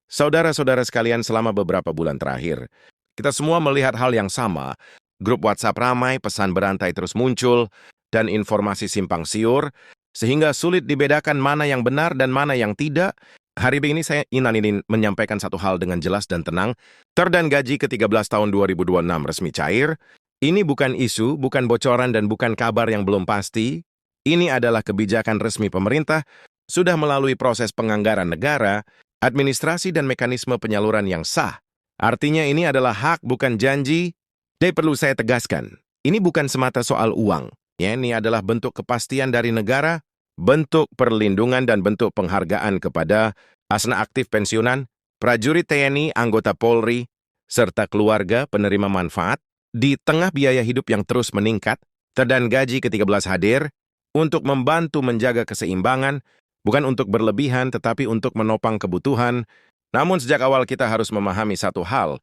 Saudara-saudara sekalian, selama beberapa bulan terakhir, kita semua melihat hal yang sama. Grup WhatsApp ramai, pesan berantai terus muncul, dan informasi simpang siur, sehingga sulit dibedakan mana yang benar dan mana yang tidak. Hari ini saya ingin menyampaikan satu hal dengan jelas dan tenang. Dan gaji ke-13 tahun 2026 resmi cair. Ini bukan isu, bukan bocoran, dan bukan kabar yang belum pasti. Ini adalah kebijakan resmi pemerintah, sudah melalui proses penganggaran negara, administrasi dan mekanisme penyaluran yang sah. Artinya ini adalah hak, bukan janji. Dan perlu saya tegaskan, ini bukan semata soal uang. Ya, ini adalah bentuk kepastian dari negara, bentuk perlindungan dan bentuk penghargaan kepada asna aktif pensiunan, prajurit TNI, anggota Polri, serta keluarga penerima manfaat di tengah biaya hidup yang terus meningkat. Dan gaji ke-13 hadir untuk membantu menjaga keseimbangan, bukan untuk berlebihan, tetapi untuk menopang kebutuhan. Namun sejak awal kita harus memahami satu hal.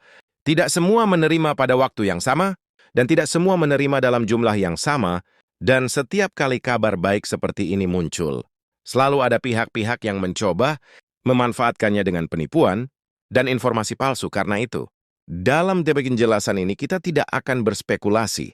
Tidak semua menerima pada waktu yang sama, dan tidak semua menerima dalam jumlah yang sama, dan setiap kali kabar baik seperti ini muncul, selalu ada pihak-pihak yang mencoba memanfaatkannya dengan penipuan dan informasi palsu. Karena itu, dalam penjelasan ini kita tidak akan berspekulasi,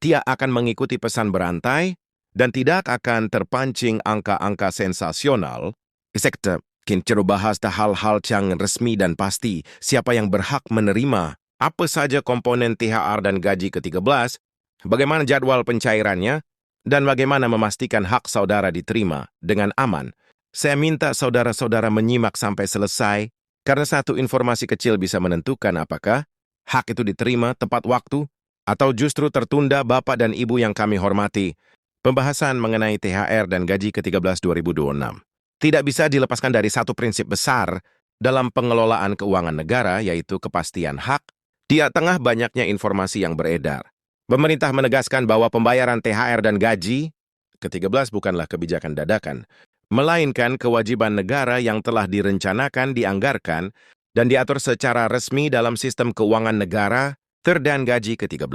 tidak akan mengikuti pesan berantai, dan tidak akan terpancing angka-angka sensasional. Kita akan bahas hal-hal yang resmi dan pasti, siapa yang berhak menerima, apa saja komponen THR dan gaji ke-13, bagaimana jadwal pencairannya, dan bagaimana memastikan hak saudara diterima dengan aman. Saya minta saudara-saudara menyimak sampai selesai, karena satu informasi kecil bisa menentukan apakah hak itu diterima tepat waktu, atau justru tertunda. Bapak dan Ibu yang kami hormati, pembahasan mengenai THR dan gaji ke-13 2026 tidak bisa dilepaskan dari satu prinsip besar dalam pengelolaan keuangan negara, yaitu kepastian hak. Di tengah banyaknya informasi yang beredar, pemerintah menegaskan bahwa pembayaran THR dan gaji ke-13 bukanlah kebijakan dadakan, melainkan kewajiban negara yang telah direncanakan, dianggarkan, dan diatur secara resmi dalam sistem keuangan negara. Dan gaji ke-13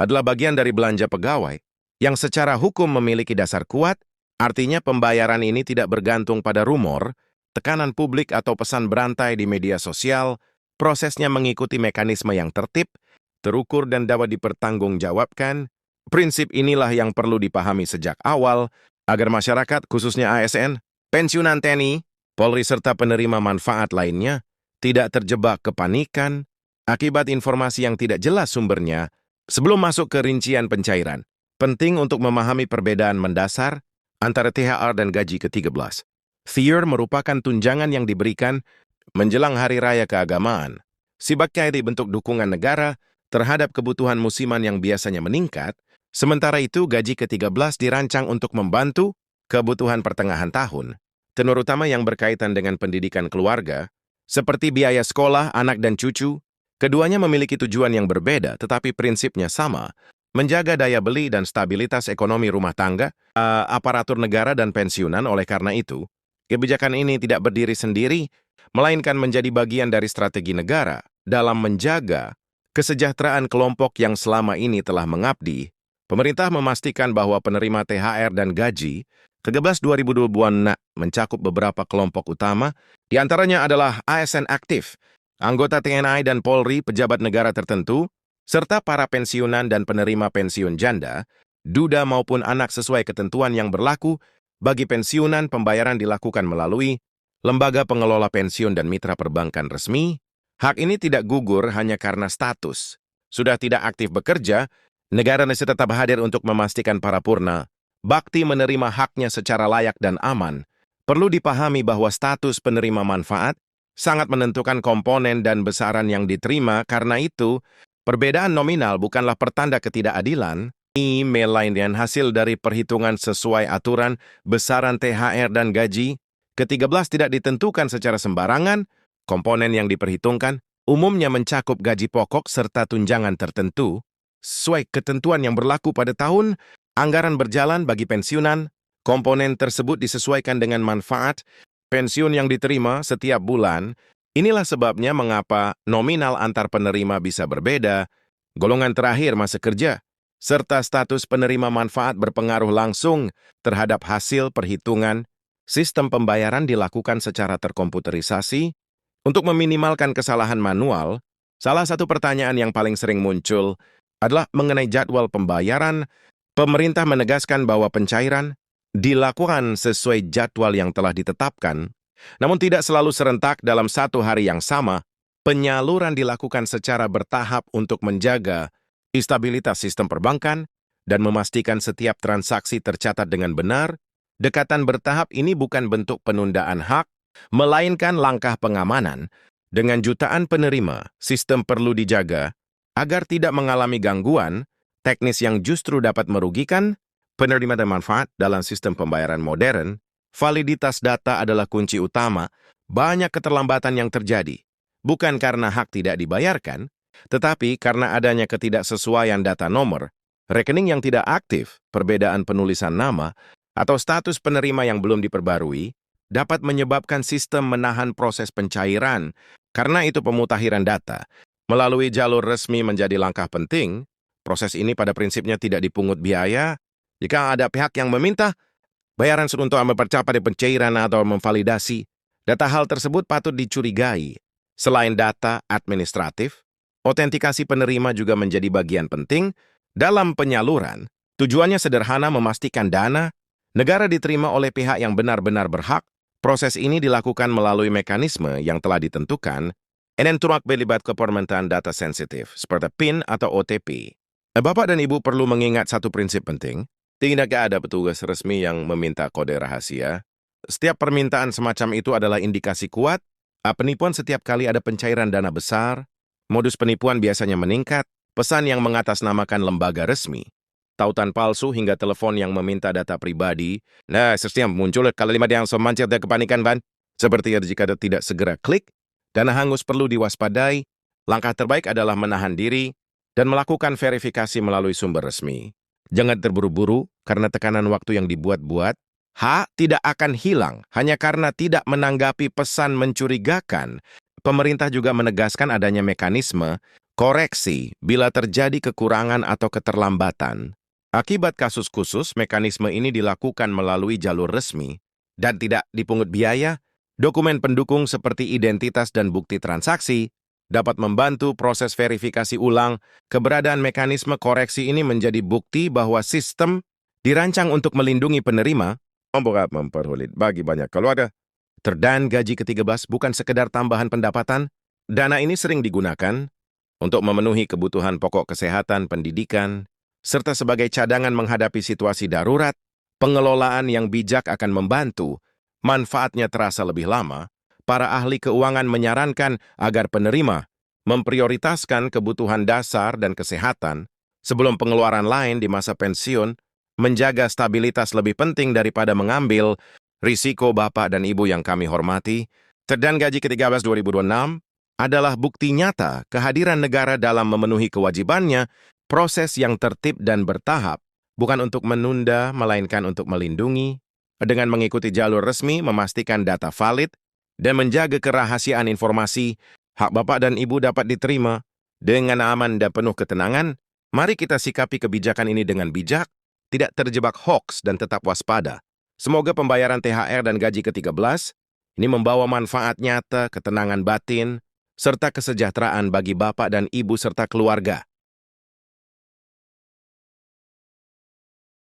adalah bagian dari belanja pegawai yang secara hukum memiliki dasar kuat. Artinya pembayaran ini tidak bergantung pada rumor, tekanan publik atau pesan berantai di media sosial. Prosesnya mengikuti mekanisme yang tertib, terukur, dan dapat dipertanggungjawabkan. Prinsip inilah yang perlu dipahami sejak awal, agar masyarakat, khususnya ASN, pensiunan TNI, Polri, serta penerima manfaat lainnya, tidak terjebak kepanikan akibat informasi yang tidak jelas sumbernya. Sebelum masuk ke rincian pencairan, penting untuk memahami perbedaan mendasar antara THR dan gaji ke-13. THR merupakan tunjangan yang diberikan menjelang hari raya keagamaan, sebagai bentuk dukungan negara terhadap kebutuhan musiman yang biasanya meningkat. Sementara itu, gaji ke-13 dirancang untuk membantu kebutuhan pertengahan tahun, terutama yang berkaitan dengan pendidikan keluarga, seperti biaya sekolah, anak, dan cucu. Keduanya memiliki tujuan yang berbeda, tetapi prinsipnya sama: menjaga daya beli dan stabilitas ekonomi rumah tangga, aparatur negara, dan pensiunan. Oleh karena itu, kebijakan ini tidak berdiri sendiri, melainkan menjadi bagian dari strategi negara dalam menjaga kesejahteraan kelompok yang selama ini telah mengabdi. Pemerintah memastikan bahwa penerima THR dan gaji ke-13 2026 mencakup beberapa kelompok utama, di antaranya adalah ASN aktif, anggota TNI dan Polri, pejabat negara tertentu, serta para pensiunan dan penerima pensiun janda, duda maupun anak sesuai ketentuan yang berlaku. Bagi pensiunan, pembayaran dilakukan melalui lembaga pengelola pensiun dan mitra perbankan resmi. Hak ini tidak gugur hanya karena status sudah tidak aktif bekerja. Negara masih tetap hadir untuk memastikan para purna bakti menerima haknya secara layak dan aman. Perlu dipahami bahwa status penerima manfaat sangat menentukan komponen dan besaran yang diterima. Karena itu, perbedaan nominal bukanlah pertanda ketidakadilan. Email lain yang hasil dari perhitungan sesuai aturan. Besaran THR dan gaji ke-13 tidak ditentukan secara sembarangan. Komponen yang diperhitungkan umumnya mencakup gaji pokok serta tunjangan tertentu sesuai ketentuan yang berlaku pada tahun anggaran berjalan. Bagi pensiunan, komponen tersebut disesuaikan dengan manfaat pensiun yang diterima setiap bulan. Inilah sebabnya mengapa nominal antar penerima bisa berbeda. Golongan terakhir, masa kerja, serta status penerima manfaat berpengaruh langsung terhadap hasil perhitungan. Sistem pembayaran dilakukan secara terkomputerisasi Untuk meminimalkan kesalahan manual, salah satu pertanyaan yang paling sering muncul adalah mengenai jadwal pembayaran. Pemerintah menegaskan bahwa pencairan dilakukan sesuai jadwal yang telah ditetapkan, namun tidak selalu serentak dalam satu hari yang sama. Penyaluran dilakukan secara bertahap untuk menjaga stabilitas sistem perbankan dan memastikan setiap transaksi tercatat dengan benar. Dekatan bertahap ini bukan bentuk penundaan hak, melainkan langkah pengamanan. Dengan jutaan penerima, sistem perlu dijaga agar tidak mengalami gangguan teknis yang justru dapat merugikan penerima dan manfaat. Dalam sistem pembayaran modern, validitas data adalah kunci utama. Banyak keterlambatan yang terjadi, bukan karena hak tidak dibayarkan, tetapi karena adanya ketidaksesuaian data nomor, rekening yang tidak aktif, perbedaan penulisan nama, atau status penerima yang belum diperbarui, dapat menyebabkan sistem menahan proses pencairan. Karena itu pemutakhiran data melalui jalur resmi menjadi langkah penting. Proses ini pada prinsipnya tidak dipungut biaya. Jika ada pihak yang meminta bayaran untuk mempercepat pencairan atau memvalidasi, data hal tersebut patut dicurigai. Selain data administratif, autentikasi penerima juga menjadi bagian penting dalam penyaluran. Tujuannya sederhana, memastikan dana negara diterima oleh pihak yang benar-benar berhak. Proses ini dilakukan melalui mekanisme yang telah ditentukan. Turut melibat permintaan data sensitif, seperti PIN atau OTP. Bapak dan Ibu perlu mengingat satu prinsip penting. Tidak ada petugas resmi yang meminta kode rahasia. Setiap permintaan semacam itu adalah indikasi kuat. Penipuan setiap kali ada pencairan dana besar. Modus penipuan biasanya meningkat. Pesan yang mengatasnamakan lembaga resmi, tautan palsu hingga telepon yang meminta data pribadi. Nah, setiap muncul kalimat yang memancing kepanikan, Van. Seperti jika tidak segera klik, dana hangus perlu diwaspadai. Langkah terbaik adalah menahan diri dan melakukan verifikasi melalui sumber resmi. Jangan terburu-buru karena tekanan waktu yang dibuat-buat. Hak tidak akan hilang hanya karena tidak menanggapi pesan mencurigakan. Pemerintah juga menegaskan adanya mekanisme koreksi bila terjadi kekurangan atau keterlambatan. Akibat kasus khusus, mekanisme ini dilakukan melalui jalur resmi dan tidak dipungut biaya. Dokumen pendukung seperti identitas dan bukti transaksi dapat membantu proses verifikasi ulang. Keberadaan mekanisme koreksi ini menjadi bukti bahwa sistem dirancang untuk melindungi penerima, memperoleh bagi banyak keluarga. Dan gaji ke-13 bukan sekedar tambahan pendapatan. Dana ini sering digunakan untuk memenuhi kebutuhan pokok kesehatan, pendidikan, serta sebagai cadangan menghadapi situasi darurat. Pengelolaan yang bijak akan membantu. Manfaatnya terasa lebih lama. Para ahli keuangan menyarankan agar penerima memprioritaskan kebutuhan dasar dan kesehatan sebelum pengeluaran lain di masa pensiun. Menjaga stabilitas lebih penting daripada mengambil risiko. Bapak dan Ibu yang kami hormati, dan gaji ke-13 2026 adalah bukti nyata kehadiran negara dalam memenuhi kewajibannya. Proses yang tertib dan bertahap, bukan untuk menunda, melainkan untuk melindungi. Dengan mengikuti jalur resmi, memastikan data valid, dan menjaga kerahasiaan informasi, hak Bapak dan Ibu dapat diterima dengan aman dan penuh ketenangan. Mari kita sikapi kebijakan ini dengan bijak, tidak terjebak hoaks dan tetap waspada. Semoga pembayaran THR dan gaji ke-13 ini membawa manfaat nyata, ketenangan batin, serta kesejahteraan bagi Bapak dan Ibu serta keluarga.